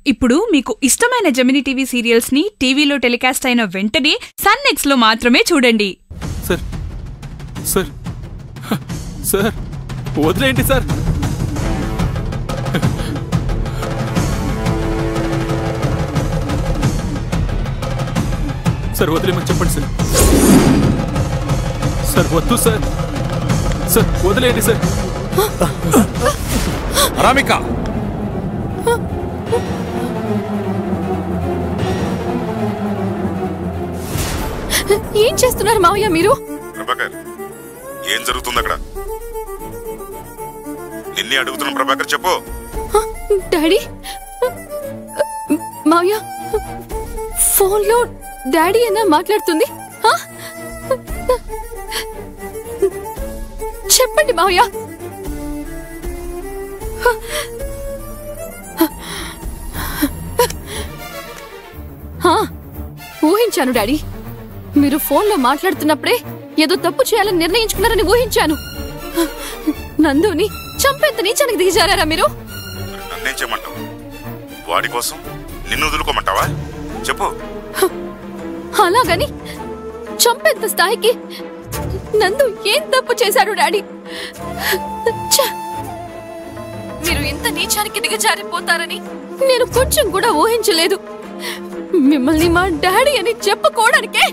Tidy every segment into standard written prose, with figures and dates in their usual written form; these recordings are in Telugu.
ఇప్పుడు మీకు ఇష్టమైన జెమినీ టీవీ సీరియల్స్ ని టీవీలో టెలికాస్ట్ అయిన వెంటనే సన్ నెక్స్ట్ లో మాత్రమే చూడండి. సార్ సార్ సార్ వదిలేండి సార్. సార్ వదిలేమని చెప్పండి సార్. సార్ వద్దు సార్. సార్ వదిలేండి సార్. అనామిక, ఏం చేస్తున్నారు మావయ్య మీరు? ప్రభాకర్, ఏం జరుగుతుంది అక్కడ? నిన్నే అడుగుతున్నాం ప్రభాకర్, చెప్పు. డాడీ, మావయ్య ఫోన్లో డాడీ అన్నా మాట్లాడుతుంది. చెప్పండి మావయ్య. ఊహించాను డాడీ, మీరు ఫోన్లో మాట్లాడుతున్నప్పుడే ఏదో తప్పు చేయాలని నిర్ణయించుకున్నారని ఊహించాను. నందుని చంపేంత నీచానికి దిగజారా మీరు? నన్నేం చేయమంటావు? వాడి కోసం నిన్ను వదులుకోమంటావా? చెప్పు. అలాగని చంపేంత స్థాయికి నందు ఏం తప్పు చేశాడు డాడీ? మీరు ఇంత నీచానికి దిగజారిపోతారని నేను కొంచెం కూడా ఊహించలేదు. మిమ్మల్ని మా డాడీ అని చెప్పుకోవడానికే.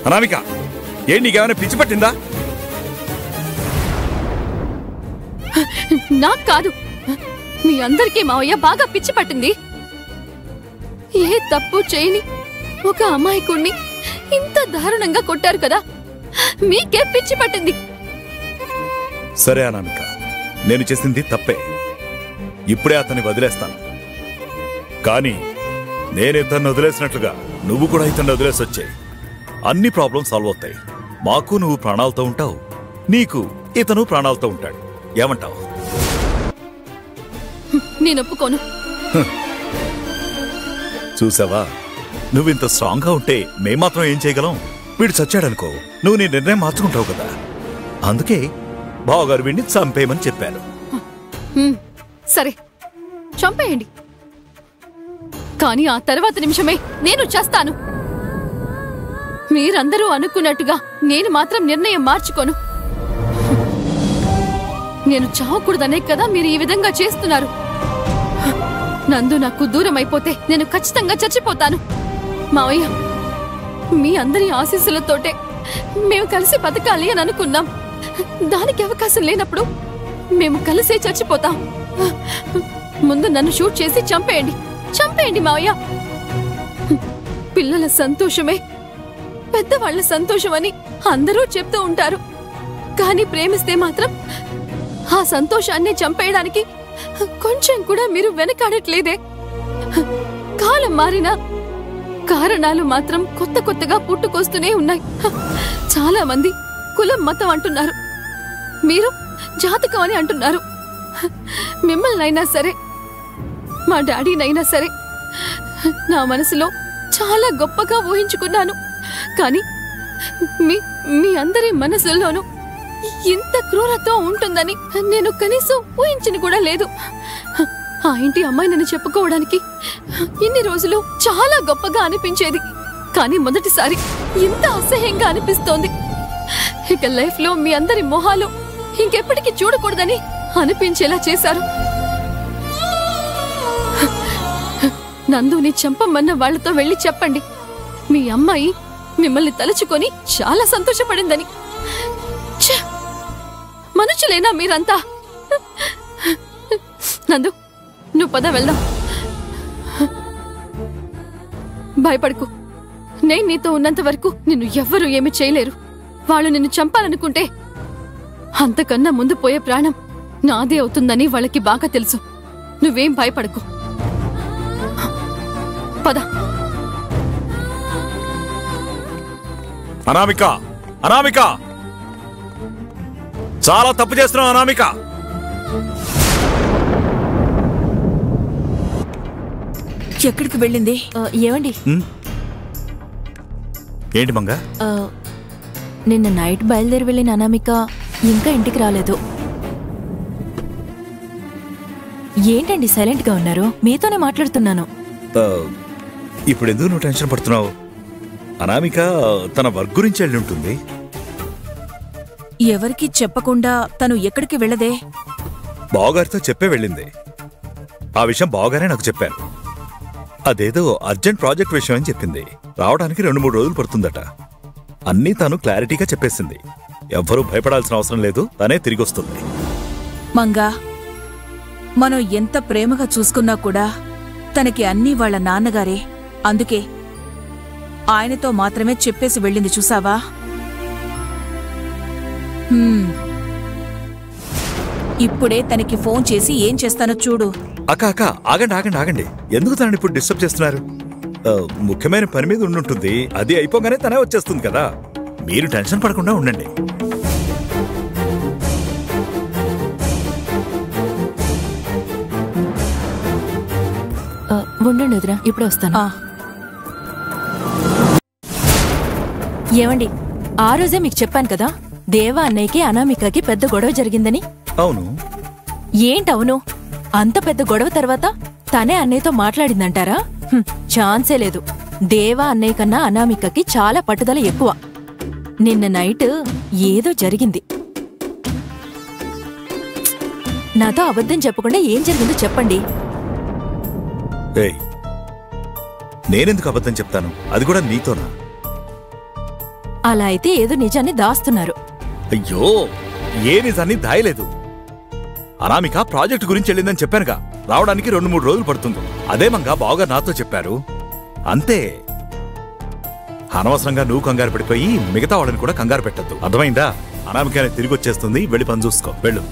అనామిక, ఏం నీకేమైనా పిచ్చి పట్టిందా? నాకు కాదు, మీ అందరికీ మావయ్య బాగా పిచ్చి పట్టింది. ఏ తప్పు చేయని ఒక అమాయకుణ్ణి ఇంత దారుణంగా కొట్టారు కదా, మీకే పిచ్చి పట్టింది. సరే అనామిక, నేను చేసింది తప్పే. ఇప్పుడే అతన్ని వదిలేస్తాను. కానీ నేను ఇతన్ని వదిలేసినట్లుగా నువ్వు కూడా ఇతన్ని వదిలేసి వచ్చాయి. అన్ని ప్రాబ్లమ్స్ సాల్వ్ అవుతాయి. మాకు నువ్వు ప్రాణాలతో ఉంటావు, నీకు ఇతను ప్రాణాలతో ఉంటాడు. ఏమంటావు? నేను ఒప్పుకోను. చూసావా, నువ్వింత స్ట్రాంగ్ గా ఉంటే మేం మాత్రం ఏం చేయగలం? వీడు చచ్చాడనుకో, నువ్వు నీ నిర్ణయం మార్చుకుంటావు కదా. అందుకే బావగారు వీడిని చంపేయమని చెప్పాను. సరే, చంపేయండి. కానీ ఆ తర్వాత నిమిషమే నేను చేస్తాను. మీరందరూ అనుకున్నట్టుగా నేను మాత్రం నిర్ణయం మార్చుకోను. నేను చావకూడదనే కదా మీరు ఈ విధంగా చేస్తున్నారు. నందు నాకు దూరం అయిపోతే నేను ఖచ్చితంగా చచ్చిపోతాను. మావయ్య, మీ అందరి ఆశీస్సులతోటే మేము కలిసి బతకాలి అని అనుకున్నాం. దానికి అవకాశం లేనప్పుడు మేము కలిసే చచ్చిపోతాం. ముందు నన్ను షూట్ చేసి చంపేయండి, చంపేయండి మావయ్య. పిల్లల సంతోషమే పెద్దవాళ్ల సంతోషమని అందరూ చెప్తూ ఉంటారు. కానీ ప్రేమిస్తే మాత్రం ఆ సంతోషాన్ని చంపేయడానికి కొంచెం కూడా మీరు వెనకాడట్లేదే. కాలం మారినా కారణాలు మాత్రం కొత్త కొత్తగా పుట్టుకొస్తూనే ఉన్నాయి. చాలా మంది కులం మతం అంటున్నారు, మీరు జాతకం అని అంటున్నారు. మిమ్మల్నైనా సరే, మా డాడీనైనా సరే నా మనసులో చాలా గొప్పగా ఊహించుకున్నాను. కానీ మీ అందరి మనసుల్లోనూ ఇంత క్రూరత్వం ఉంటుందని నేను కనీసం ఊహించని కూడా లేదు. ఆ ఇంటి అమ్మాయినని చెప్పుకోవడానికి ఇన్ని రోజులు చాలా గొప్పగా అనిపించేది. కానీ మొదటిసారి ఇంత అసహ్యంగా అనిపిస్తోంది. ఇక లైఫ్ లో మీ అందరి మొహాలు ఇంకెప్పటికీ చూడకూడదని అనిపించేలా చేశారు. నందుని చంపమన్న వాళ్లతో వెళ్లి చెప్పండి, మీ అమ్మాయి మిమ్మల్ని తలుచుకొని చాలా సంతోషపడిందని. మనుషులేనా మీరంతా? నందు, నువ్వు పద వెళ్దాం. భయపడకు, నేను నీతో ఉన్నంత వరకు నిన్ను ఎవ్వరూ ఏమి చేయలేరు. వాళ్ళు నిన్ను చంపాలనుకుంటే అంతకన్నా ముందు పోయే ప్రాణం నాదే అవుతుందని వాళ్ళకి బాగా తెలుసు. నువ్వేం భయపడకు, పద. అనామిక, అనామిక, చాలా తప్పు చేస్తున్నావు అనామిక. ఎక్కడికి వెళ్ళింది? ఏమండి? ఏంటి మంగ? నిన్న నైట్ బయలుదేరి వెళ్ళిన అనామిక ఇంకా ఇంటికి రాలేదు. ఏంటండి సైలెంట్ గా ఉన్నారు? మీతోనే మాట్లాడుతున్నాను. ఇప్పుడు ఎందుకు నువ్వు టెన్షన్ పడుతున్నావు? అనామిక తన వర్క్ గురించి వెళ్ళి ఉంటుంది. ఎవరికి చెప్పకుండా తను ఎక్కడికి వెళ్ళదే? బావగారితో చెప్పే వెళ్ళింది. ఆ విషయం బావగారే నాకు చెప్పాను. అదేదో అర్జెంట్ ప్రాజెక్ట్ విషయం అని చెప్పింది. రావడానికి 2-3 రోజులు పడుతుందట. అన్నీ తాను క్లారిటీగా చెప్పేసింది. ఎవ్వరూ భయపడాల్సిన అవసరం లేదు, తనే తిరిగొస్తుంది. మంగా, మనం ఎంత ప్రేమగా చూసుకున్నా కూడా తనకి అన్నీ వాళ్ళ నాన్నగారే. అందుకే ఆయనతో మాత్రమే చెప్పేసి వెళ్ళింది, చూసావా? ఇప్పుడే తనకి ఫోన్ చేసి ఏం చేస్తానో చూడు. అక్క ఆగండి. ఎందుకు తనని ఇప్పుడు డిస్టర్బ్ చేస్తున్నారు? ముఖ్యమైన పని మీద ఉండుంటుంది. అది అయిపోగానే తనే వచ్చేస్తుంది కదా. మీరు టెన్షన్ పడకుండా ఉండండి. ఉండండి వదినా, ఇప్పుడే వస్తాను. ఏమండి, ఆ రోజే మీకు చెప్పాను కదా, దేవా అన్నయ్యకి అనామికకి పెద్ద గొడవ జరిగిందని. అవును. ఏంటవును? అంత పెద్ద గొడవ తర్వాత తనే అన్నయ్యతో మాట్లాడిందంటారా? ఛాన్సే లేదు. దేవా అన్నయ్య కన్నా అనామికకి చాలా పట్టుదల ఎక్కువ. నిన్న నైట్ ఏదో జరిగింది. నాతో అబద్ధం చెప్పకుండా ఏం జరిగిందో చెప్పండి. నేనెందుకు అబద్ధం చెప్తాను? అది కూడా నీతోనా? అలా అయితే ఏదో నిజాన్ని దాస్తున్నారు. అయ్యో, ఏ నిజాన్ని దాయలేదు. అనామిక ప్రాజెక్ట్ గురించి వెళ్ళిందని చెప్పానుగా. రావడానికి 2-3 రోజులు పడుతుంది. అదే మంగా బాగా నాతో చెప్పారు. అంతే. అనవసరంగా నువ్వు కంగారు పడిపోయి మిగతా వాళ్ళని కూడా కంగారు పెట్టద్దు. అర్థమైందా? అనామిక తిరిగి వచ్చేస్తుంది. వెళ్ళి పని చూసుకో. వెళ్ళు.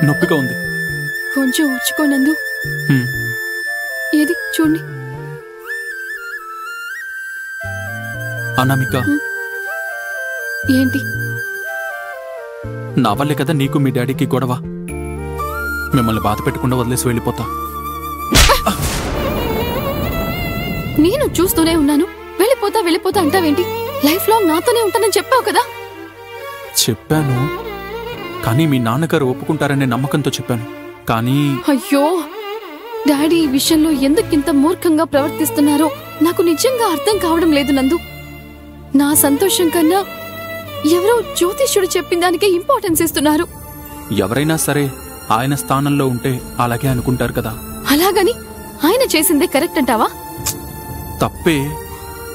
నొప్పిగా ఉంది. కొంచెం ఉచ్చుకోనందు. ఏది చూడండి. అనామిక, ఏంటి? నా వల్లే కదా నీకు మీ డాడీకి గొడవ. మిమ్మల్ని బాధ పెట్టకుండా వదిలేసి వెళ్ళిపోతా. నేను చూస్తూనే ఉన్నాను. వెళ్ళిపోతా అంటావేంటి? లైఫ్ లాంగ్ నాతోనే ఉంటానని చెప్పావు కదా. చెప్పాను, కానీ మీ నాన్నగారు ఒప్పుకుంటారనే నమ్మకంతో చెప్పాను. కానీ అయ్యో, డాడీ ఈ విషయంలో ఎందుకింత మూర్ఖంగా ప్రవర్తిస్తున్నారో నాకు నిజంగా అర్థం కావడం లేదు నందు. నా సంతోషం కన్నా ఎవరో జ్యోతిష్యుడు చెప్పిన దానికే ఇంపార్టెన్స్ ఇస్తున్నారు. ఎవరైనా సరే ఆయన స్థానంలో ఉంటే అలాగే అనుకుంటారు కదా. అలాగని ఆయన చేసిందే కరెక్ట్ అంటావా? తప్పే,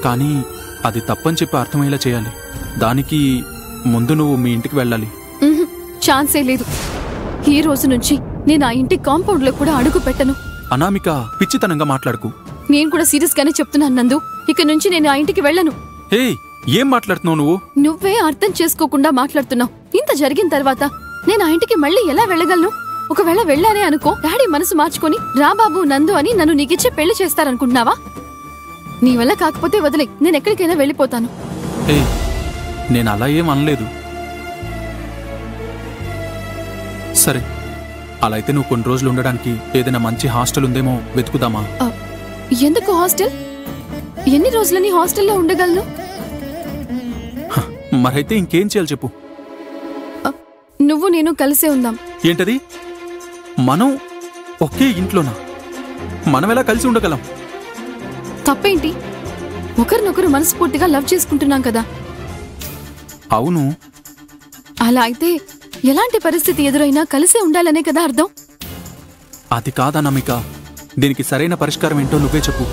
కానీ అది తప్పని చెప్పి అర్థమయ్యేలా చేయాలి. దానికి ముందు నువ్వు మీ ఇంటికి వెళ్ళాలి. ఛాన్సే లేదు. ఈ రోజు నుంచి నేను ఆ ఇంటి కాంపౌండ్ లో కూడా అడుగు పెట్టను. అనామిక, పిచ్చితనంగా మాట్లాడుకు. నేను కూడా సీరియస్ గానే చెప్తున్నాను నందు. ఇక నుంచి నేను ఆ ఇంటికి వెళ్ళను. హే, ఏం మాట్లాడుతున్నావు నువ్వు? నువ్వే అర్థం చేసుకోకుండా మాట్లాడుతున్నావు. ఇంత జరిగిన తర్వాత నేను ఆ ఇంటికి మళ్ళీ ఎలా వెళ్ళగలను? ఒకవేళ వెళ్ళానే అనుకో, డాడీ మనసు మార్చుకొని రా బాబు నందు అని నన్ను నీకిచ్చే పెళ్లి చేస్తారనుకుంటున్నావా? నీ వల్ల కాకపోతే వదిలే, నేను ఎక్కడికైనా వెళ్ళిపోతాను. హే, నేను అలా ఏం అనలేదు. సరే, అలా అయితే నువ్వు కొన్ని రోజులు ఉండడానికి ఏదైనా మంచి హాస్టల్ ఉందేమో వెతుకుదామా? ఎందుకు హాస్టల్? ఎన్ని రోజులని హాస్టల్లో ఉండగలను? మరైతే ఇంకేం చేయాలి చెప్పు. నువ్వు నేను కలిసే ఉందాం. ఏంటది? మనం ఒకే ఇంట్లోనా? మనం ఎలా కలిసి ఉండగలం? తప్పేంటి? ఒకరినొకరు మనస్ఫూర్తిగా లవ్ చేసుకుంటున్నాం కదా. అవును. అలా అయితే ఎలాంటి పరిస్థితి ఎదురైనా కలిసే ఉండాలనే కదా అర్థం. అది కాదనామిక, దీనికి సరైన పరిష్కారం ఏంటో నువ్వే చెప్పు.